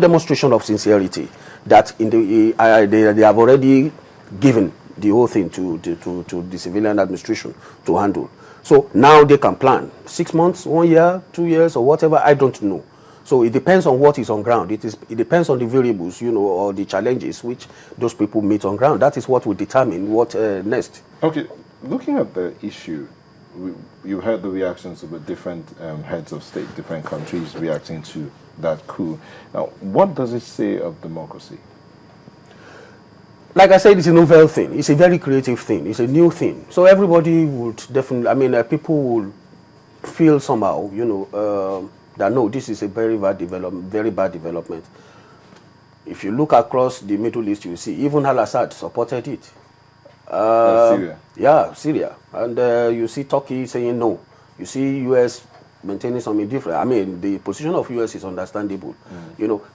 demonstration of sincerity that in they have already given the whole thing to the civilian administration to handle. So now they can plan 6 months, 1 year, 2 years, or whatever. I don't know. So it depends on what is on ground. It depends on the variables, or the challenges which those people meet on ground. That is what will determine what next. Okay, looking at the issue, you heard the reactions of the different heads of state, different countries reacting to that coup. Now, what does it say of democracy? Like I said, it's a novel thing. It's a very creative thing. It's a new thing. So everybody would definitely, people will feel somehow, that no, this is a very bad development. If you look across the Middle East, you see even Al-Assad supported it. Syria. Yeah, Syria. And you see Turkey saying no. You see US maintaining some indifference. The position of US is understandable.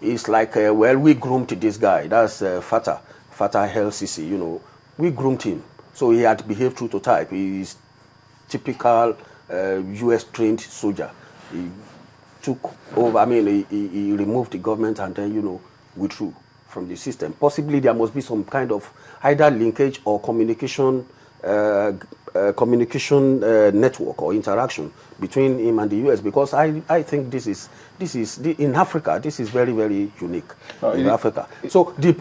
It's like, we groomed this guy. That's Fatah el-Sisi, We groomed him. So he had behaved true to type. He's typical US-trained soldier. He took over, he removed the government and then, withdrew from the system. Possibly there must be some kind of either linkage or communication network or interaction between him and the US, because I think this is in Africa, this is very, very unique in Africa. So the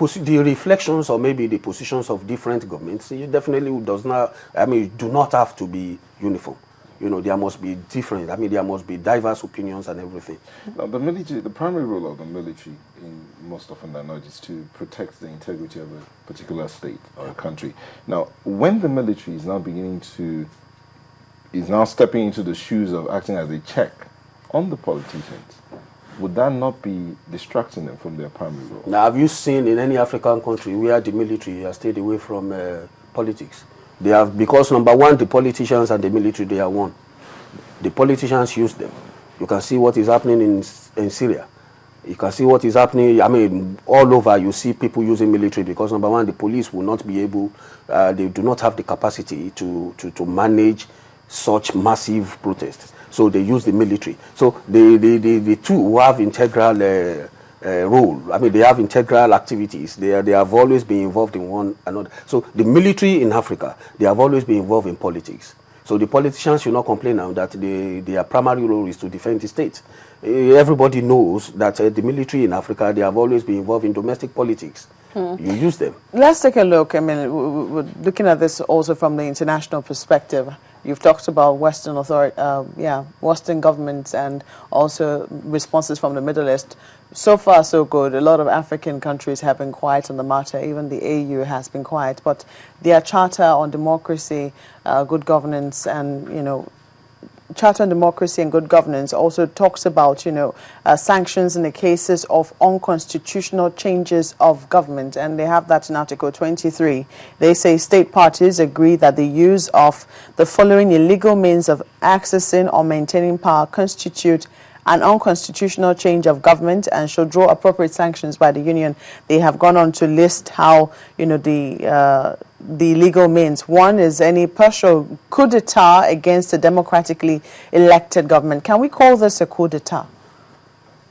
reflections or maybe the positions of different governments, it definitely do not have to be uniform. There must be different. There must be diverse opinions and everything. Now, the military, the primary role of the military, in most often than not, is to protect the integrity of a particular state or a country. Now, when the military is now stepping into the shoes of acting as a check on the politicians, would that not be distracting them from their primary role? Now, have you seen in any African country where the military has stayed away from politics? They have, because number one, the politicians and the military, they are one. The politicians use them. You can see what is happening in Syria. You can see what is happening, all over. You see people using military because number one, the police will not be able, they do not have the capacity to manage such massive protests. So they use the military. So the two who have integral role. They have integral activities. They have always been involved in one another. So the military in Africa, they have always been involved in politics. So the politicians should not complain now that their primary role is to defend the state. Everybody knows that the military in Africa, they have always been involved in domestic politics. You use them. Let's take a look. We're looking at this also from the international perspective. You've talked about Western Western governments and also responses from the Middle East. So far, so good. A lot of African countries have been quiet on the matter. Even the AU has been quiet. But their charter on democracy, good governance, and Charter on Democracy and Good Governance also talks about, sanctions in the cases of unconstitutional changes of government. And they have that in Article 23. They say state parties agree that the use of the following illegal means of accessing or maintaining power constitute an unconstitutional change of government and should draw appropriate sanctions by the Union. They have gone on to list how, the legal means. One is any partial coup d'etat against a democratically elected government. Can we call this a coup d'etat?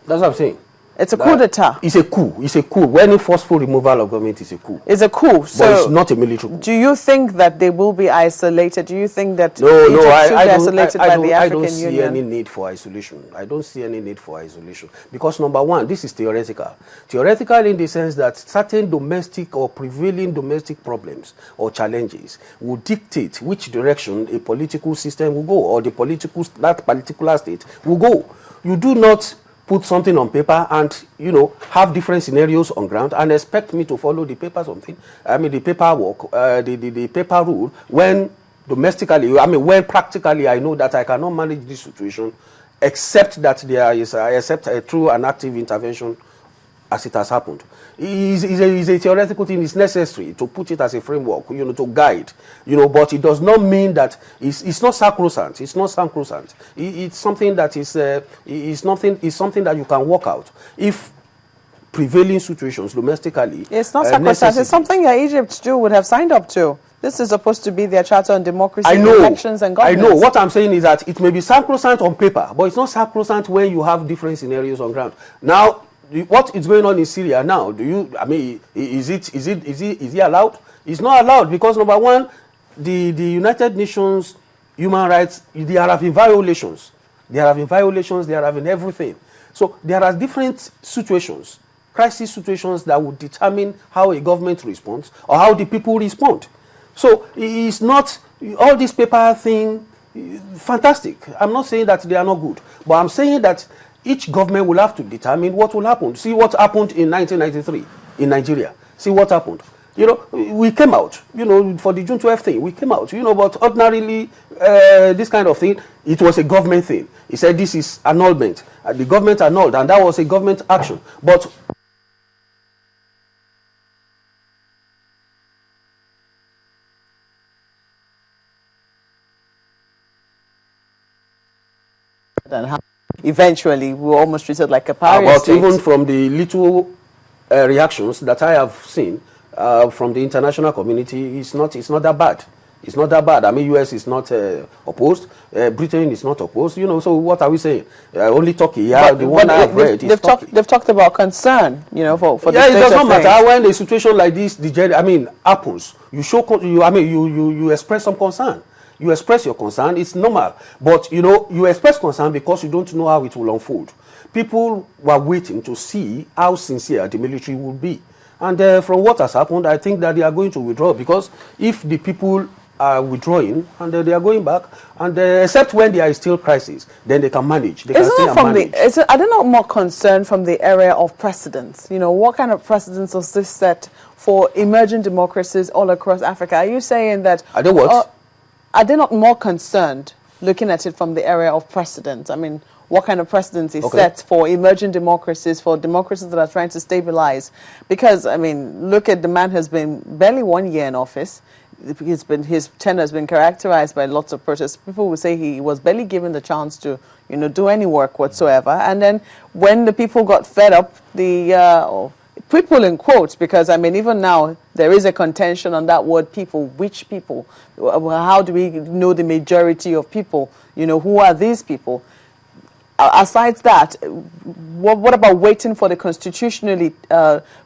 That's what I'm saying. It's a coup d'etat. It's a coup. It's a coup. Any forceful removal of government is a coup. It's a coup. So but it's not a military coup. Do you think that they will be isolated? Do you think that I don't see Union? any need for isolation. I don't see any need for isolation. Because number one, this is theoretical. Theoretical in the sense that certain domestic or prevailing domestic problems or challenges will dictate which direction a political system will go or that particular state will go. You do not put something on paper and, have different scenarios on ground and expect me to follow the paper something. The paperwork, the paper rule, when domestically, when practically I know that I cannot manage this situation except that there is, through an active intervention as it has happened. It's a theoretical thing. It's necessary to put it as a framework, to guide, but it does not mean that it's not sacrosanct. It's not sacrosanct. It's something that is something that you can work out. If prevailing situations domestically, it's not sacrosanct. It's something that Egypt too would have signed up to. This is supposed to be their charter on democracy, elections, and governance. I know. What I'm saying is that it may be sacrosanct on paper, but it's not sacrosanct when you have different scenarios on ground. Now, what is going on in Syria now? I mean, is it allowed? It's not allowed because number one, the United Nations human rights, they are having violations. They are having violations. They are having everything. So there are different situations, crisis situations that would determine how a government responds or how the people respond. So it's not all this paper thing. Fantastic. I'm not saying that they are not good, but I'm saying that each government will have to determine what will happen. See what happened in 1993 in Nigeria. See what happened. You know, we came out, you know, for the June 12th thing, we came out, you know, but ordinarily, this kind of thing, it was a government thing. He said this is annulment. The government annulled, and that was a government action. But and how eventually we were almost treated like a pariah but state. even from the little reactions that I have seen from the international community, it's not that bad. It's not that bad. I mean, US is not opposed. Britain is not opposed. You know, so what are we saying? Only Turkey. Yeah, the one I've read is Turkey. They've talked about concern, you know, for the yeah, state it does not of things. matter when a situation like this, happens. You show, you express some concern. You express your concern. It's normal, but you know, you express concern because you don't know how it will unfold. People were waiting to see how sincere the military will be, and from what has happened, I think that they are going to withdraw because if the people are withdrawing and they are going back, and except when there is still crisis, then they can manage. They can stay and manage. Are they not more concerned from the area of precedents? You know, what kind of precedents does this set for emerging democracies all across Africa? Are you saying that? Are they what? Are they not more concerned looking at it from the area of precedents? I mean, what kind of precedents is set for emerging democracies, for democracies that are trying to stabilize? Because, I mean, look at the man who's been barely 1 year in office. His tenure has been characterized by lots of protests. People will say he was barely given the chance to, you know, do any work whatsoever. And then when the people got fed up, the people in quotes, because I mean, even now there is a contention on that word people. Which people? How do we know the majority of people? You know, who are these people? Aside that, what about waiting for the constitutionally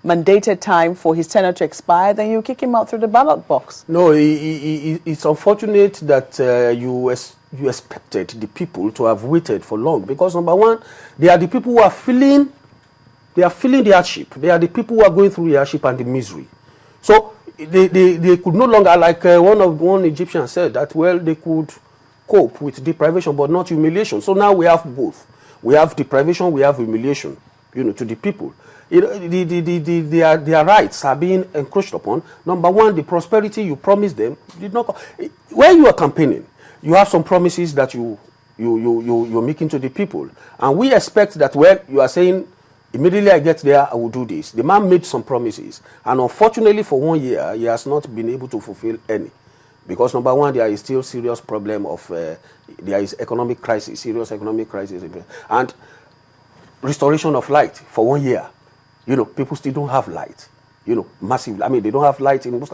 mandated time for his tenure to expire? Then you kick him out through the ballot box. No, it's unfortunate that you expected the people to have waited for long, because number one, they are the people who are feeling. They are feeling the hardship. They are the people who are going through the hardship and the misery. So they could no longer, like one Egyptian said, that well, they could cope with deprivation but not humiliation. So now we have both. We have deprivation, we have humiliation, you know, to the people. Their rights are being encroached upon. Number one, the prosperity you promised them did not. When you are campaigning, you have some promises that you're making to the people, and we expect that. Well, you are saying, immediately I get there, I will do this. The man made some promises, and unfortunately, for 1 year, he has not been able to fulfill any. Because number one, there is still serious problem of, there is economic crisis, serious economic crisis. And restoration of light for 1 year. You know, people still don't have light. You know, massive, I mean, they don't have light in most.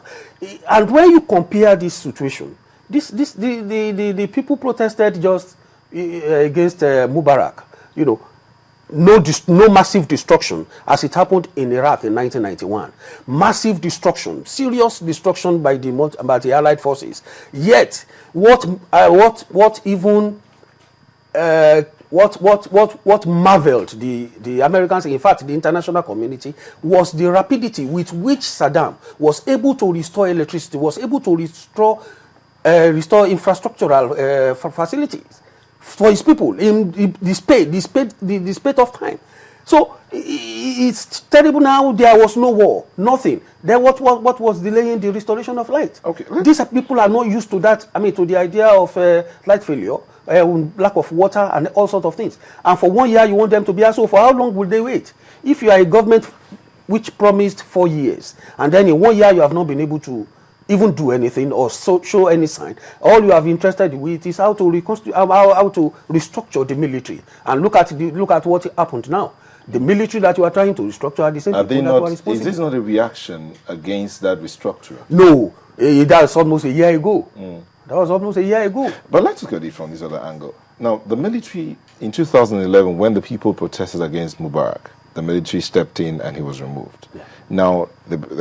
And when you compare this situation, the people protested just against Mubarak, you know, no massive destruction as it happened in Iraq in 1991. Massive destruction, serious destruction by the Allied forces. Yet, what marveled the Americans, in fact the international community, was the rapidity with which Saddam was able to restore electricity, was able to restore infrastructural facilities for his people in the spate of time. So it's terrible now. There was no war, nothing. Then what was delaying the restoration of light? Okay, these people are not used to that. I mean, to the idea of light failure, lack of water, and all sorts of things. And for 1 year, you want them to be so. For how long will they wait? If you are a government which promised 4 years, and then in 1 year you have not been able to even do anything or show any sign, all you have interested with is how to restructure the military. And look at what happened now. The military that you are trying to restructure are the same people that were responsible. Is this not a reaction against that restructuring? No, that was almost a year ago. That was almost a year ago. But let's look at it from this other angle. Now, the military in 2011, when the people protested against Mubarak, the military stepped in and he was removed. Yeah. Now, the